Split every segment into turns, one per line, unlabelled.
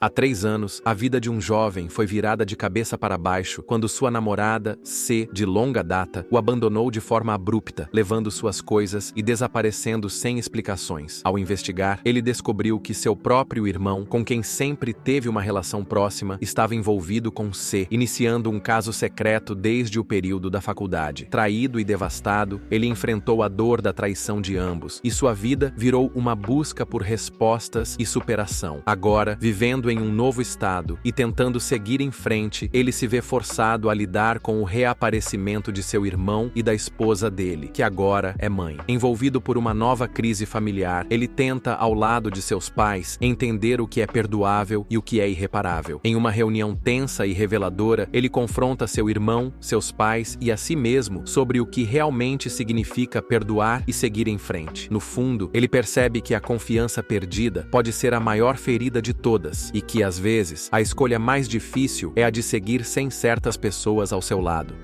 Há 3 anos, a vida de um jovem foi virada de cabeça para baixo quando sua namorada, C, de longa data, o abandonou de forma abrupta, levando suas coisas e desaparecendo sem explicações. Ao investigar, ele descobriu que seu próprio irmão, com quem sempre teve uma relação próxima, estava envolvido com C, iniciando um caso secreto desde o período da faculdade. Traído e devastado, ele enfrentou a dor da traição de ambos, e sua vida virou uma busca por respostas e superação. Agora, vivendo em um novo estado e tentando seguir em frente, ele se vê forçado a lidar com o reaparecimento de seu irmão e da esposa dele, que agora é mãe. Envolvido por uma nova crise familiar, ele tenta, ao lado de seus pais, entender o que é perdoável e o que é irreparável. Em uma reunião tensa e reveladora, ele confronta seu irmão, seus pais e a si mesmo sobre o que realmente significa perdoar e seguir em frente. No fundo, ele percebe que a confiança perdida pode ser a maior ferida de todas e que, às vezes, a escolha mais difícil é a de seguir sem certas pessoas ao seu lado.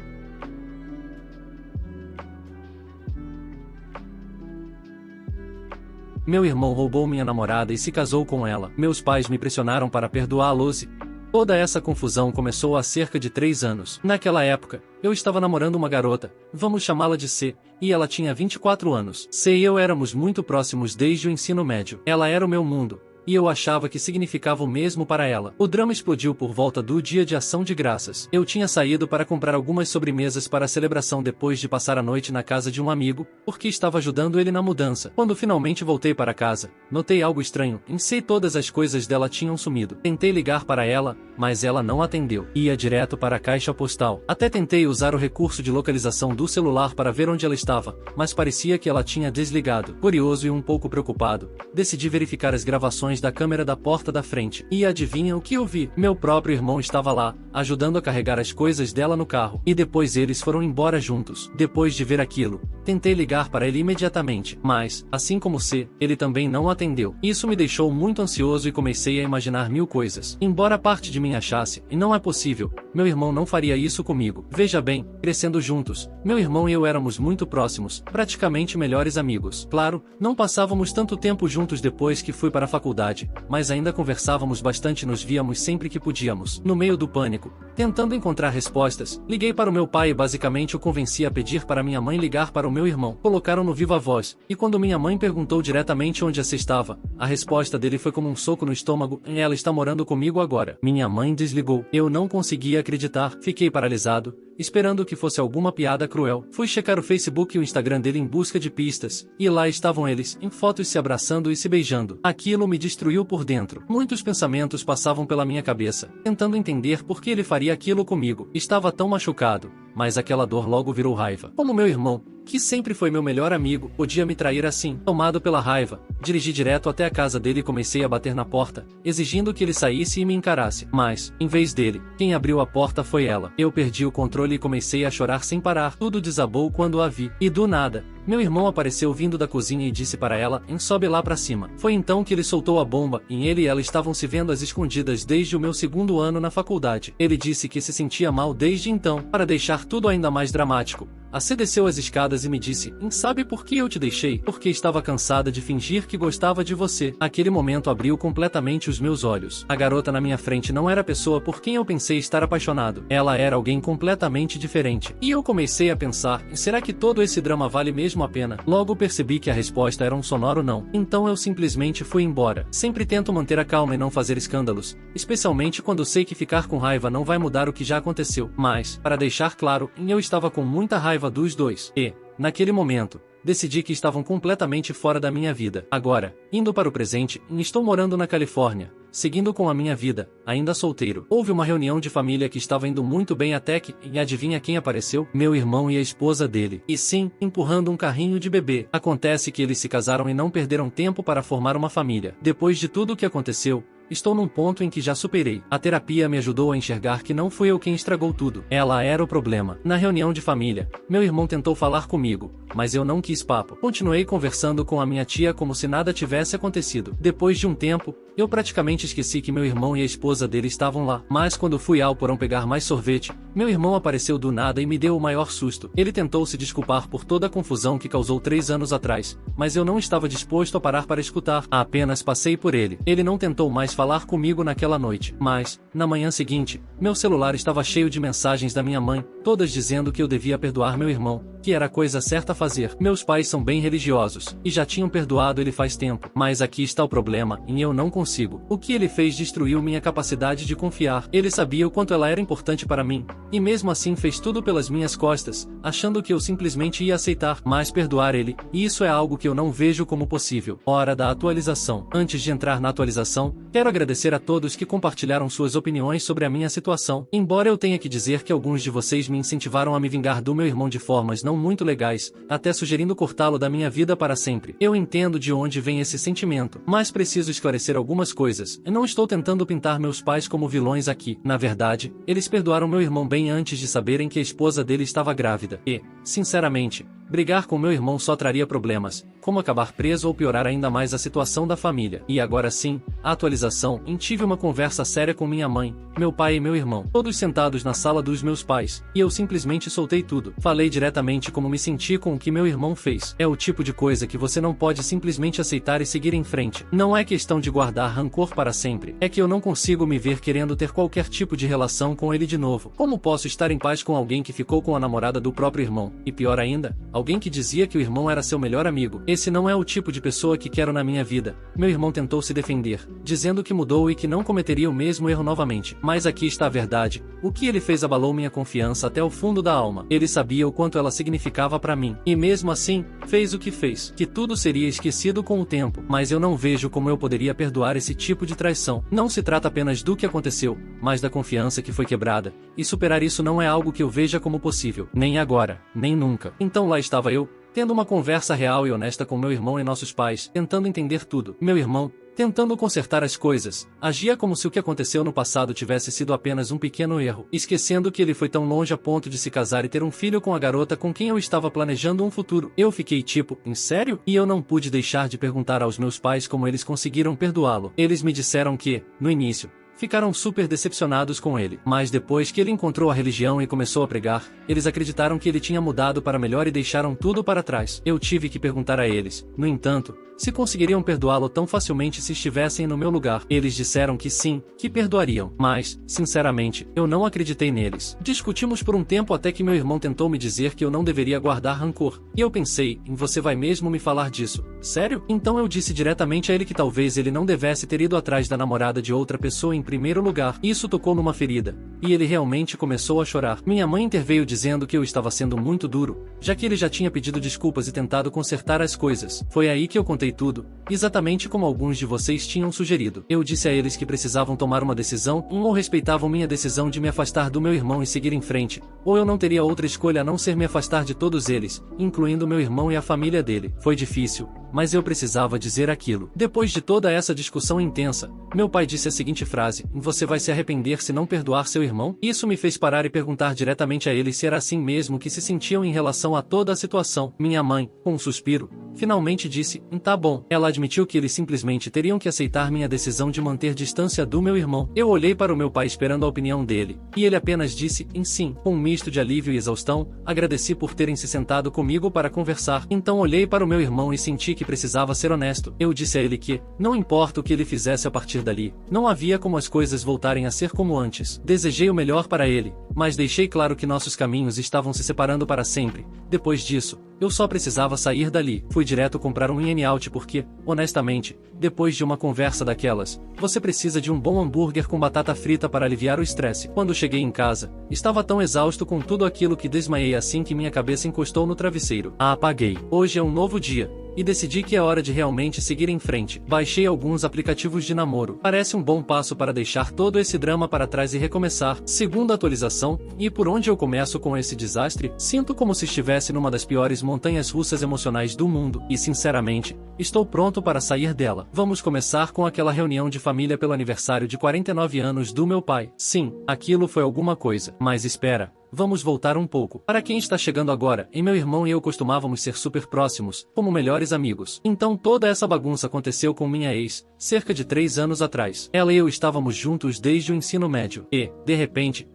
Meu irmão roubou minha namorada e se casou com ela. Meus pais me pressionaram para perdoá-los. Toda essa confusão começou há cerca de 3 anos. Naquela época, eu estava namorando uma garota, vamos chamá-la de C, e ela tinha 24 anos. C e eu éramos muito próximos desde o ensino médio. Ela era o meu mundo, e eu achava que significava o mesmo para ela. O drama explodiu por volta do Dia de Ação de Graças. Eu tinha saído para comprar algumas sobremesas para a celebração depois de passar a noite na casa de um amigo, porque estava ajudando ele na mudança. Quando finalmente voltei para casa, notei algo estranho. Em si todas as coisas dela tinham sumido. Tentei ligar para ela, mas ela não atendeu. Ia direto para a caixa postal. Até tentei usar o recurso de localização do celular para ver onde ela estava, mas parecia que ela tinha desligado. Curioso e um pouco preocupado, decidi verificar as gravações da câmera da porta da frente. E adivinha o que eu vi? Meu próprio irmão estava lá, ajudando a carregar as coisas dela no carro. E depois eles foram embora juntos. Depois de ver aquilo, tentei ligar para ele imediatamente, mas, assim como C, ele também não atendeu. Isso me deixou muito ansioso e comecei a imaginar mil coisas. Embora parte de mim achasse, e não é possível, meu irmão não faria isso comigo. Veja bem, crescendo juntos, meu irmão e eu éramos muito próximos, praticamente melhores amigos. Claro, não passávamos tanto tempo juntos depois que fui para a faculdade, mas ainda conversávamos bastante e nos víamos sempre que podíamos. No meio do pânico, tentando encontrar respostas, liguei para o meu pai e basicamente o convenci a pedir para minha mãe ligar para o meu irmão. Colocaram no viva voz, e quando minha mãe perguntou diretamente onde você estava, a resposta dele foi como um soco no estômago: ela está morando comigo agora. Minha mãe desligou. Eu não conseguia acreditar, fiquei paralisado, esperando que fosse alguma piada cruel. Fui checar o Facebook e o Instagram dele em busca de pistas, e lá estavam eles, em fotos se abraçando e se beijando. Aquilo me destruiu por dentro. Muitos pensamentos passavam pela minha cabeça, tentando entender por que ele faria aquilo comigo. Estava tão machucado, mas aquela dor logo virou raiva. Como meu irmão, que sempre foi meu melhor amigo, podia me trair assim. Tomado pela raiva, dirigi direto até a casa dele e comecei a bater na porta, exigindo que ele saísse e me encarasse. Mas, em vez dele, quem abriu a porta foi ela. Eu perdi o controle e comecei a chorar sem parar. Tudo desabou quando a vi. E do nada, meu irmão apareceu vindo da cozinha e disse para ela: sobe lá pra cima. Foi então que ele soltou a bomba, e ele e ela estavam se vendo às escondidas desde o meu 2º ano na faculdade. Ele disse que se sentia mal desde então. Para deixar tudo ainda mais dramático, a C desceu as escadas e me disse: sabe por que eu te deixei? Porque estava cansada de fingir que gostava de você. Aquele momento abriu completamente os meus olhos. A garota na minha frente não era a pessoa por quem eu pensei estar apaixonado. Ela era alguém completamente diferente. E eu comecei a pensar: será que todo esse drama vale mesmo a pena? Logo percebi que a resposta era um sonoro não. Então eu simplesmente fui embora. Sempre tento manter a calma e não fazer escândalos, especialmente quando sei que ficar com raiva não vai mudar o que já aconteceu. Mas, para deixar claro, eu estava com muita raiva dos dois. E, naquele momento, decidi que estavam completamente fora da minha vida. Agora, indo para o presente, estou morando na Califórnia, seguindo com a minha vida, ainda solteiro. Houve uma reunião de família que estava indo muito bem até que, e adivinha quem apareceu? Meu irmão e a esposa dele. E sim, empurrando um carrinho de bebê. Acontece que eles se casaram e não perderam tempo para formar uma família. Depois de tudo o que aconteceu, estou num ponto em que já superei. A terapia me ajudou a enxergar que não fui eu quem estragou tudo. Ela era o problema. Na reunião de família, meu irmão tentou falar comigo, mas eu não quis papo. Continuei conversando com a minha tia como se nada tivesse acontecido. Depois de um tempo, eu praticamente esqueci que meu irmão e a esposa dele estavam lá. Mas quando fui ao porão pegar mais sorvete, meu irmão apareceu do nada e me deu o maior susto. Ele tentou se desculpar por toda a confusão que causou 3 anos atrás, mas eu não estava disposto a parar para escutar. Apenas passei por ele. Ele não tentou mais falar comigo naquela noite. Mas, na manhã seguinte, meu celular estava cheio de mensagens da minha mãe, todas dizendo que eu devia perdoar meu irmão, que era a coisa certa a fazer. Meus pais são bem religiosos, e já tinham perdoado ele faz tempo. Mas aqui está o problema, e eu não consigo. O que ele fez destruiu minha capacidade de confiar. Ele sabia o quanto ela era importante para mim, e mesmo assim fez tudo pelas minhas costas, achando que eu simplesmente ia aceitar. Mas perdoar ele, e isso é algo que eu não vejo como possível. Hora da atualização. Antes de entrar na atualização, quero agradecer a todos que compartilharam suas opiniões sobre a minha situação. Embora eu tenha que dizer que alguns de vocês me incentivaram a me vingar do meu irmão de formas não muito legais, até sugerindo cortá-lo da minha vida para sempre. Eu entendo de onde vem esse sentimento, mas preciso esclarecer algumas coisas. Eu não estou tentando pintar meus pais como vilões aqui. Na verdade, eles perdoaram meu irmão bem antes de saberem que a esposa dele estava grávida. E, sinceramente, brigar com meu irmão só traria problemas, como acabar preso ou piorar ainda mais a situação da família. E agora sim, a atualização. Tive uma conversa séria com minha mãe, meu pai e meu irmão, todos sentados na sala dos meus pais, e eu simplesmente soltei tudo. Falei diretamente como me senti com o que meu irmão fez. É o tipo de coisa que você não pode simplesmente aceitar e seguir em frente. Não é questão de guardar rancor para sempre, é que eu não consigo me ver querendo ter qualquer tipo de relação com ele de novo. Como posso estar em paz com alguém que ficou com a namorada do próprio irmão? E pior ainda, alguém que dizia que o irmão era seu melhor amigo. Esse não é o tipo de pessoa que quero na minha vida. Meu irmão tentou se defender, dizendo que mudou e que não cometeria o mesmo erro novamente. Mas aqui está a verdade. O que ele fez abalou minha confiança até o fundo da alma. Ele sabia o quanto ela significava para mim. E mesmo assim, fez o que fez. Que tudo seria esquecido com o tempo. Mas eu não vejo como eu poderia perdoar esse tipo de traição. Não se trata apenas do que aconteceu, mas da confiança que foi quebrada. E superar isso não é algo que eu veja como possível. Nem agora, nem nunca. Então lá estava eu, tendo uma conversa real e honesta com meu irmão e nossos pais, tentando entender tudo. Meu irmão, tentando consertar as coisas, agia como se o que aconteceu no passado tivesse sido apenas um pequeno erro, esquecendo que ele foi tão longe a ponto de se casar e ter um filho com a garota com quem eu estava planejando um futuro. Eu fiquei tipo, em sério? E eu não pude deixar de perguntar aos meus pais como eles conseguiram perdoá-lo. Eles me disseram que, no início, ficaram super decepcionados com ele. Mas depois que ele encontrou a religião e começou a pregar, eles acreditaram que ele tinha mudado para melhor e deixaram tudo para trás. Eu tive que perguntar a eles, no entanto, se conseguiriam perdoá-lo tão facilmente se estivessem no meu lugar. Eles disseram que sim, que perdoariam. Mas, sinceramente, eu não acreditei neles. Discutimos por um tempo até que meu irmão tentou me dizer que eu não deveria guardar rancor. E eu pensei, você vai mesmo me falar disso? Sério? Então eu disse diretamente a ele que talvez ele não devesse ter ido atrás da namorada de outra pessoa em primeiro lugar. Isso tocou numa ferida, e ele realmente começou a chorar. Minha mãe interveio dizendo que eu estava sendo muito duro, já que ele já tinha pedido desculpas e tentado consertar as coisas. Foi aí que eu contei tudo, exatamente como alguns de vocês tinham sugerido. Eu disse a eles que precisavam tomar uma decisão, ou respeitavam minha decisão de me afastar do meu irmão e seguir em frente, ou eu não teria outra escolha a não ser me afastar de todos eles, incluindo meu irmão e a família dele. Foi difícil, mas eu precisava dizer aquilo. Depois de toda essa discussão intensa, meu pai disse a seguinte frase: você vai se arrepender se não perdoar seu irmão? Isso me fez parar e perguntar diretamente a ele se era assim mesmo que se sentiam em relação a toda a situação. Minha mãe, com um suspiro, finalmente disse, tá bom. Ela admitiu que eles simplesmente teriam que aceitar minha decisão de manter distância do meu irmão. Eu olhei para o meu pai esperando a opinião dele, e ele apenas disse, sim. Com um misto de alívio e exaustão, agradeci por terem se sentado comigo para conversar. Então olhei para o meu irmão e senti que precisava ser honesto. Eu disse a ele que, não importa o que ele fizesse a partir dali, não havia como as coisas voltarem a ser como antes. Desejei o melhor para ele, mas deixei claro que nossos caminhos estavam se separando para sempre. Depois disso, eu só precisava sair dali. Fui direto comprar um In-N-Out porque, honestamente, depois de uma conversa daquelas, você precisa de um bom hambúrguer com batata frita para aliviar o estresse. Quando cheguei em casa, estava tão exausto com tudo aquilo que desmaiei assim que minha cabeça encostou no travesseiro. Apaguei. Hoje é um novo dia, e decidi que é hora de realmente seguir em frente. Baixei alguns aplicativos de namoro. Parece um bom passo para deixar todo esse drama para trás e recomeçar. Segunda atualização, e por onde eu começo com esse desastre? Sinto como se estivesse numa das piores montanhas russas emocionais do mundo, e sinceramente, estou pronto para sair dela. Vamos começar com aquela reunião de família pelo aniversário de 49 anos do meu pai. Sim, aquilo foi alguma coisa. Mas espera, vamos voltar um pouco. Para quem está chegando agora, meu irmão e eu costumávamos ser super próximos, como melhores amigos. Então toda essa bagunça aconteceu com minha ex, cerca de 3 anos atrás. Ela e eu estávamos juntos desde o ensino médio. E, de repente,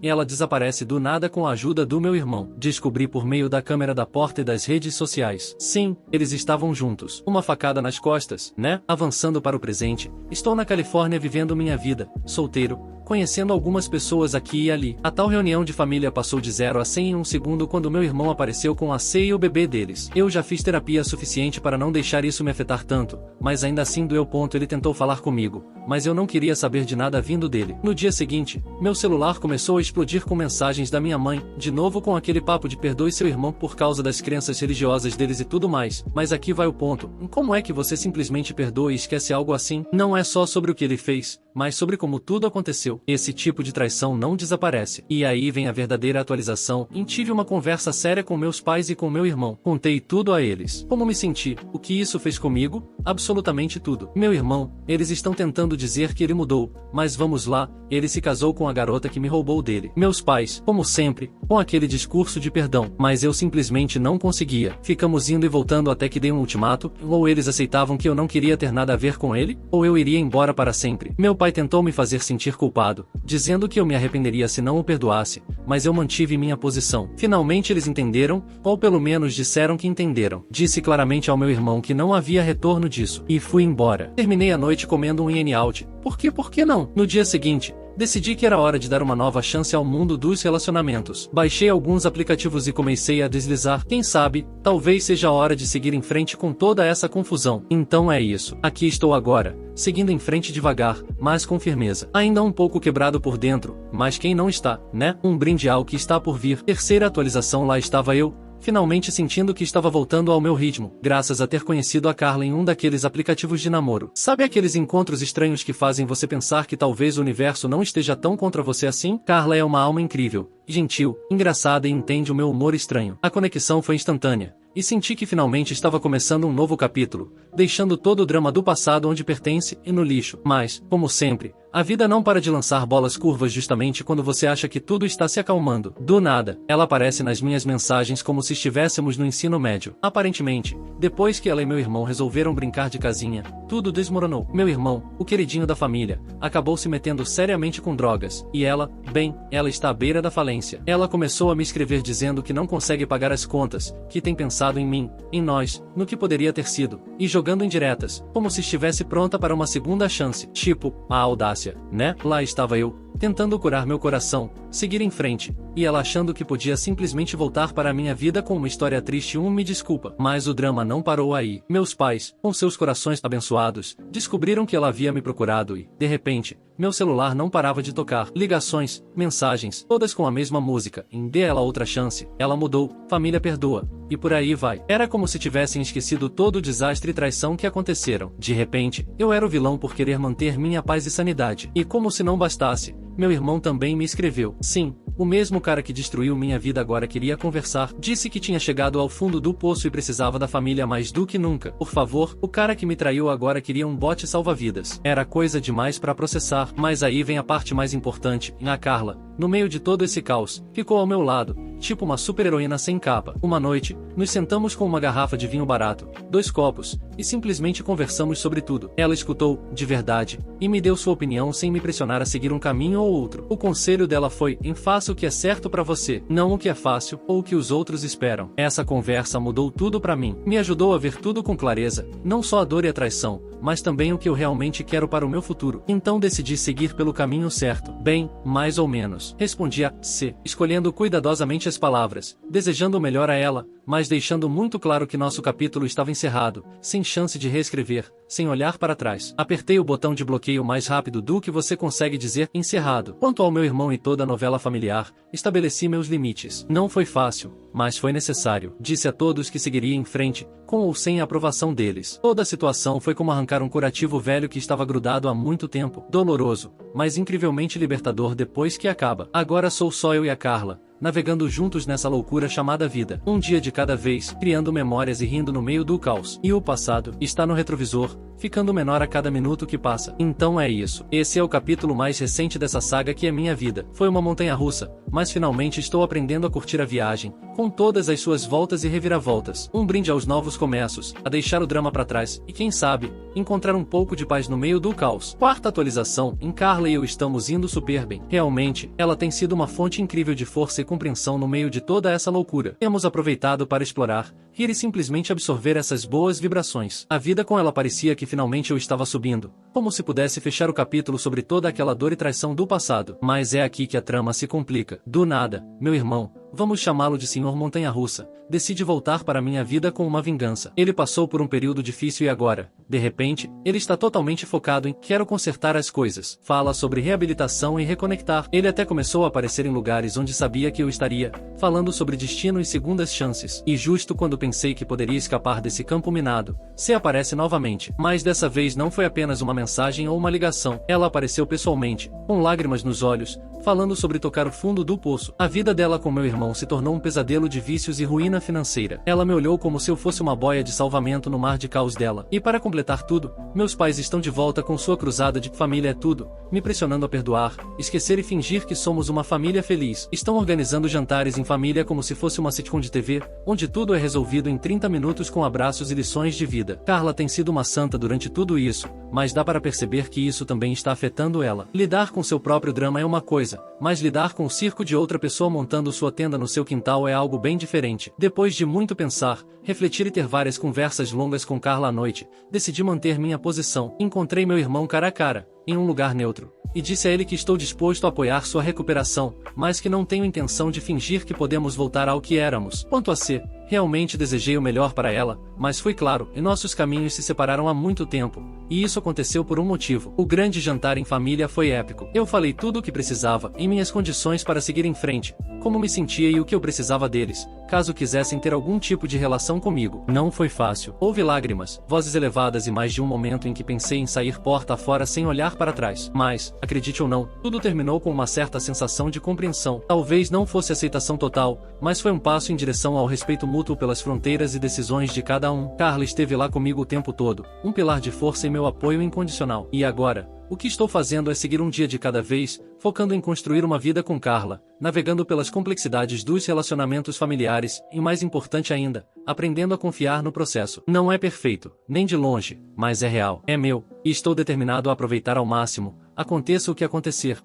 ela desaparece do nada com a ajuda do meu irmão. Descobri por meio da câmera da porta e das redes sociais. Sim, eles estavam juntos. Uma facada nas costas, né? Avançando para o presente, estou na Califórnia vivendo minha vida, solteiro, conhecendo algumas pessoas aqui e ali. A tal reunião de família passou de 0 a 100 em um segundo quando meu irmão apareceu com a C e o bebê deles. Eu já fiz terapia suficiente para não deixar isso me afetar tanto, mas ainda assim doeu. Ele tentou falar comigo, mas eu não queria saber de nada vindo dele. No dia seguinte, meu celular começou a explodir com mensagens da minha mãe, de novo com aquele papo de perdoe seu irmão por causa das crenças religiosas deles e tudo mais. Mas aqui vai o ponto. Como é que você simplesmente perdoa e esquece algo assim? Não é só sobre o que ele fez, mas sobre como tudo aconteceu. Esse tipo de traição não desaparece. E aí vem a verdadeira atualização. Tive uma conversa séria com meus pais e com meu irmão. Contei tudo a eles. Como me senti, o que isso fez comigo? Absolutamente tudo. Meu irmão, eles estão tentando dizer que ele mudou, mas vamos lá, ele se casou com a garota que me roubou dele. Meus pais, como sempre, com aquele discurso de perdão, mas eu simplesmente não conseguia. Ficamos indo e voltando até que dei um ultimato, ou eles aceitavam que eu não queria ter nada a ver com ele, ou eu iria embora para sempre. Meu pai tentou me fazer sentir culpado, dizendo que eu me arrependeria se não o perdoasse, mas eu mantive minha posição. Finalmente eles entenderam, ou pelo menos disseram que entenderam. Disse claramente ao meu irmão que não havia retorno disso, e fui embora. Terminei a noite comendo um In-N-Out. Por que não? No dia seguinte, decidi que era hora de dar uma nova chance ao mundo dos relacionamentos. Baixei alguns aplicativos e comecei a deslizar. Quem sabe, talvez seja a hora de seguir em frente com toda essa confusão. Então é isso. Aqui estou agora, seguindo em frente devagar, mas com firmeza. Ainda um pouco quebrado por dentro, mas quem não está, né? Um brinde ao que está por vir. Terceira atualização, lá estava eu, finalmente sentindo que estava voltando ao meu ritmo, graças a ter conhecido a Carla em um daqueles aplicativos de namoro. Sabe aqueles encontros estranhos que fazem você pensar que talvez o universo não esteja tão contra você assim? Carla é uma alma incrível, gentil, engraçada e entende o meu humor estranho. A conexão foi instantânea, e senti que finalmente estava começando um novo capítulo, deixando todo o drama do passado onde pertence e no lixo. Mas, como sempre, a vida não para de lançar bolas curvas justamente quando você acha que tudo está se acalmando. Do nada, ela aparece nas minhas mensagens como se estivéssemos no ensino médio. Aparentemente, depois que ela e meu irmão resolveram brincar de casinha, tudo desmoronou. Meu irmão, o queridinho da família, acabou se metendo seriamente com drogas, e ela, bem, ela está à beira da falência. Ela começou a me escrever dizendo que não consegue pagar as contas, que tem pensado em mim, em nós, no que poderia ter sido, e jogando indiretas, como se estivesse pronta para uma segunda chance. Tipo, a audácia, né? Lá estava eu, tentando curar meu coração, seguir em frente, e ela achando que podia simplesmente voltar para a minha vida com uma história triste. Me desculpa, mas o drama não parou aí. Meus pais, com seus corações abençoados, descobriram que ela havia me procurado e, de repente, meu celular não parava de tocar. Ligações, mensagens, todas com a mesma música. Dê ela outra chance. Ela mudou, família perdoa. E por aí vai. Era como se tivessem esquecido todo o desastre e traição que aconteceram. De repente, eu era o vilão por querer manter minha paz e sanidade. E como se não bastasse, meu irmão também me escreveu. Sim, o mesmo cara que destruiu minha vida agora queria conversar. Disse que tinha chegado ao fundo do poço e precisava da família mais do que nunca. Por favor, o cara que me traiu agora queria um bote salva-vidas. Era coisa demais pra processar. Mas aí vem a parte mais importante. A Carla, no meio de todo esse caos, ficou ao meu lado, tipo uma super-heroína sem capa. Uma noite, nos sentamos com uma garrafa de vinho barato, 2 copos, e simplesmente conversamos sobre tudo. Ela escutou, de verdade, e me deu sua opinião sem me pressionar a seguir um caminho ou outro. O conselho dela foi: faça o que é certo pra você, não o que é fácil, ou o que os outros esperam. Essa conversa mudou tudo pra mim. Me ajudou a ver tudo com clareza, não só a dor e a traição, mas também o que eu realmente quero para o meu futuro. Então decidi seguir pelo caminho certo. Bem, mais ou menos. Respondi a C, escolhendo cuidadosamente as palavras, desejando o melhor a ela, mas deixando muito claro que nosso capítulo estava encerrado, sem chance de reescrever, sem olhar para trás. Apertei o botão de bloqueio mais rápido do que você consegue dizer encerrado. Quanto ao meu irmão e toda a novela familiar, estabeleci meus limites. Não foi fácil, mas foi necessário. Disse a todos que seguiria em frente, com ou sem a aprovação deles. Toda a situação foi como arrancar um curativo velho que estava grudado há muito tempo. Doloroso, mas incrivelmente libertador depois que acaba. Agora sou só eu e a Carla, navegando juntos nessa loucura chamada vida. Um dia de cada vez, criando memórias e rindo no meio do caos. E o passado está no retrovisor, ficando menor a cada minuto que passa. Então é isso. Esse é o capítulo mais recente dessa saga que é minha vida. Foi uma montanha-russa, mas finalmente estou aprendendo a curtir a viagem, com todas as suas voltas e reviravoltas. Um brinde aos novos começos, a deixar o drama pra trás, e quem sabe, encontrar um pouco de paz no meio do caos. Quarta atualização, em Carla e eu estamos indo super bem. Realmente, ela tem sido uma fonte incrível de força e compreensão no meio de toda essa loucura. Temos aproveitado para explorar, rir e simplesmente absorver essas boas vibrações. A vida com ela parecia que finalmente eu estava subindo, como se pudesse fechar o capítulo sobre toda aquela dor e traição do passado. Mas é aqui que a trama se complica. Do nada, meu irmão, vamos chamá-lo de Senhor Montanha-Russa, decide voltar para minha vida com uma vingança. Ele passou por um período difícil e agora, de repente, ele está totalmente focado em quero consertar as coisas. Fala sobre reabilitação e reconectar. Ele até começou a aparecer em lugares onde sabia que eu estaria, falando sobre destino e segundas chances. E justo quando pensei que poderia escapar desse campo minado, se aparece novamente. Mas dessa vez não foi apenas uma mensagem ou uma ligação. Ela apareceu pessoalmente, com lágrimas nos olhos, falando sobre tocar o fundo do poço. A vida dela com meu irmão se tornou um pesadelo de vícios e ruína financeira. Ela me olhou como se eu fosse uma boia de salvamento no mar de caos dela. E para completar tudo, meus pais estão de volta com sua cruzada de família é tudo, me pressionando a perdoar, esquecer e fingir que somos uma família feliz. Estão organizando jantares em família como se fosse uma sitcom de TV, onde tudo é resolvido em 30 minutos com abraços e lições de vida. Carla tem sido uma santa durante tudo isso, mas dá para perceber que isso também está afetando ela. Lidar com seu próprio drama é uma coisa, mas lidar com o circo de outra pessoa montando sua tenda no seu quintal é algo bem diferente. Depois de muito pensar, refletir e ter várias conversas longas com Carla à noite, decidi manter minha posição. Encontrei meu irmão cara a cara, em um lugar neutro, e disse a ele que estou disposto a apoiar sua recuperação, mas que não tenho intenção de fingir que podemos voltar ao que éramos. Quanto a C, realmente desejei o melhor para ela, mas foi claro, e nossos caminhos se separaram há muito tempo, e isso aconteceu por um motivo. O grande jantar em família foi épico. Eu falei tudo o que precisava, em minhas condições para seguir em frente, como me sentia e o que eu precisava deles, caso quisessem ter algum tipo de relação comigo. Não foi fácil. Houve lágrimas, vozes elevadas e mais de um momento em que pensei em sair porta afora sem olhar para trás. Mas, acredite ou não, tudo terminou com uma certa sensação de compreensão. Talvez não fosse aceitação total, mas foi um passo em direção ao respeito mútuo pelas fronteiras e decisões de cada um. Carla esteve lá comigo o tempo todo, um pilar de força e meu apoio incondicional. E agora, o que estou fazendo é seguir um dia de cada vez, focando em construir uma vida com Carla, navegando pelas complexidades dos relacionamentos familiares, e mais importante ainda, aprendendo a confiar no processo. Não é perfeito, nem de longe, mas é real, é meu, e estou determinado a aproveitar ao máximo, aconteça o que acontecer.